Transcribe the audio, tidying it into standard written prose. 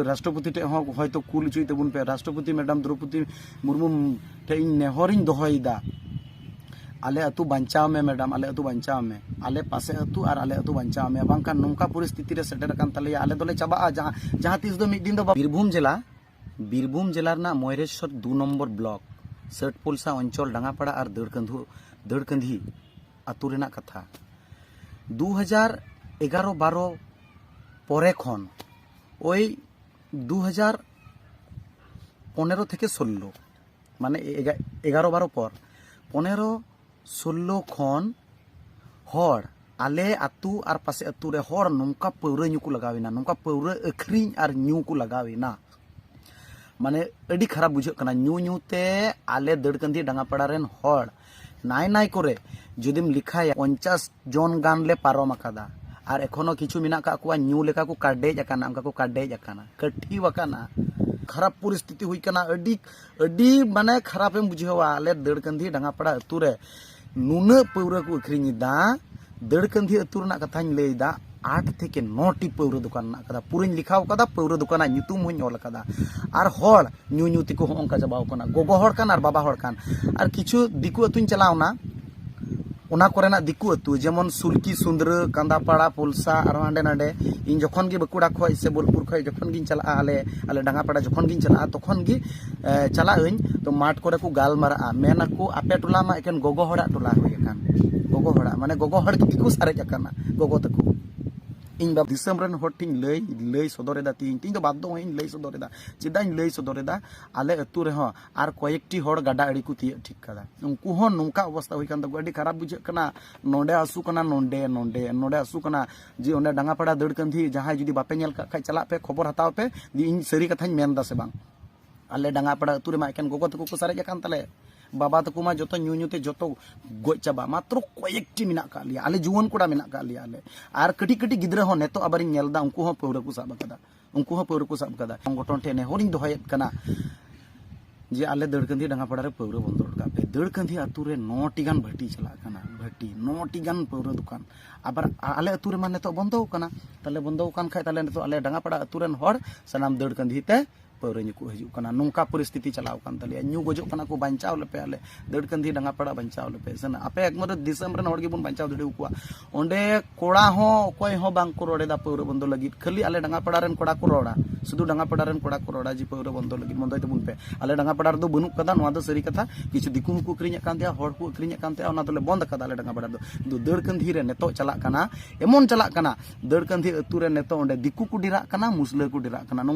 राष्ट्रपति टे हयतो कुल चुई तबुन पे राष्ट्रपति मैडम द्रौपदी मुर्मू ठे नेहरिंग दोहयदा आले अतु बांचाव में मैडम आले अतु बांचाव में आले पासे अतु और आले अतु बांचाव में बांकान नोंका परिस्थिति रे सेटर कान तलेया आले दोले चाबा जहां तीस दो मिड दिन दो बीरभूम जिला ना मयूरेश्वर 2 नम्बर ब्लॉक सटपोलसा अंचल डांगापाड़ा और दड़कंधी अतु रेना कथा 2011-12 परे खन ओई 2015 থেকে 16 মানে 11-12 पर 15-16 खन हर आले अतु और पासे अतु रे हर नोंका पौरा न्यू को लगावेना नोंका पौरा अखरिंग और न्यू को लगावेना माने अडी खराब बुझे कना न्यू ते आले दड़कंधी डांगापाड़ा रेन हर नाय करे जुदिम लिखाया 50 जन गान ले पारम आकादा और एखोनो किछु मिना का कुआ न्यू लेका को काडेज आकाना उनका को काडेज आकाना कठी वकाना खराब परिस्थिति हुई कना अडी माने खराब एम बुझेवा आले दड़कंधी डांगापाड़ा अतु रे नुना पौरा को अखरिंदा दड़कंधी अतु रना कथाñ लैदा 8 থেকে 9 टी पौरा दुकान ना कदा पुरन लिखाव कदा पौरा दुकान ᱧᱩᱛᱩᱢ होñ ऑल कदा और हर न्यू तिको होंका जबाव कना गोगो हर कान और बाबा हर कान और किछु दिकु अतुñ चलावना उना कोरेना दिकु अतु जेमन सुलकी सुंदर कांदापाड़ा पुलसा और हांडे नाडे इन जखन गी बकुड़ा खय से बोलपुर खय जखन गिन चला आले डांगापाड़ा जखन गिन चला तखन गी चला अइन तो माठ करे को गालमारा मेनाको आपे टोला मा एकेन गोगो हड़ा टोला होय कान गोगो हड़ा माने गोगो हड़ दिकु सारेज काना गोगो तको इन बाब दिसम रन हटिंग लई सदरेदा तीन दो बाध्य होइन लई सदरेदा चिदाइन लई सदरेदा आले अतु रे हो आर कयेकटी हड़ गाडा अड़ी को तिय ठीक कदा उनको हो नोंका अवस्था हुई कान अड़ी खराब बुझे कना नोंडे आसु कना नोंडे आसु कना जे ओने डांगापाड़ा दड़कंधी जहां जुदी बापे नेल का खाय चला पे खबर हताव पे इन सरी कथाñ मेनदा से बांग आले डांगापाड़ा अतु रे मा एकेन गोगो तको को सारे कान तले बाबा तको मा जतो न्यूते जतो गोज चाबा मात्र कयेकटी मिना का लिया आले जुवन कोड़ा मिना का लिया आले आर कटी गिद्रा हो नेतो आबार नेलदा उनको हो पौरा को साब कदा संगठन ठेने होरिंग दोहयत कना जे आले दड़कंधी डांगापाड़ा रे पौरा बंदर का पे दड़कंधी अतु रे 9 टी गान भट्टी चला कना भट्टी 9 टी गान पौरा दुकान आबार आले अतु रे मा नेतो बंदो कना तले बंदो कान खाय तले नेतो आले डांगापाड़ा अतु रेन हर सनाम दड़कंधी ते पौरा न्यू को हजू कना नोंका परिस्थिति चलाव कान तले न्यू गजो कना को बांचाव लेपे आले दड़कंधी डांगापाड़ा बांचाव लेपे सन आपे एकमर दिसम रन हड़ गेबुन बांचाव दड़े कुआ ओंडे कोड़ा हो कोय हो बांग को रोडेदा पौरा बंदो लगी खाली आले डांगापाड़ा रेन कोड़ा को रोड़ा सुदु डांगापाड़ा रेन कोड़ा को रोड़ा जी पौरा बंदो लगी बंदो तबुन पे आले डांगापाड़ा रे दो बनु कदा नोआ दो सरी कथा किछु दिकु को क्रिnya कान दिया हड़ को क्रिnya कान ते ओना दोले बंद कदा आले डांगापाड़ा दो दड़कंधी रे नेतो चला कना एमन चला कना दड़कंधी अतु रे नेतो ओंडे दिकु को डिरा कना मुसला को डिरा कना नोंका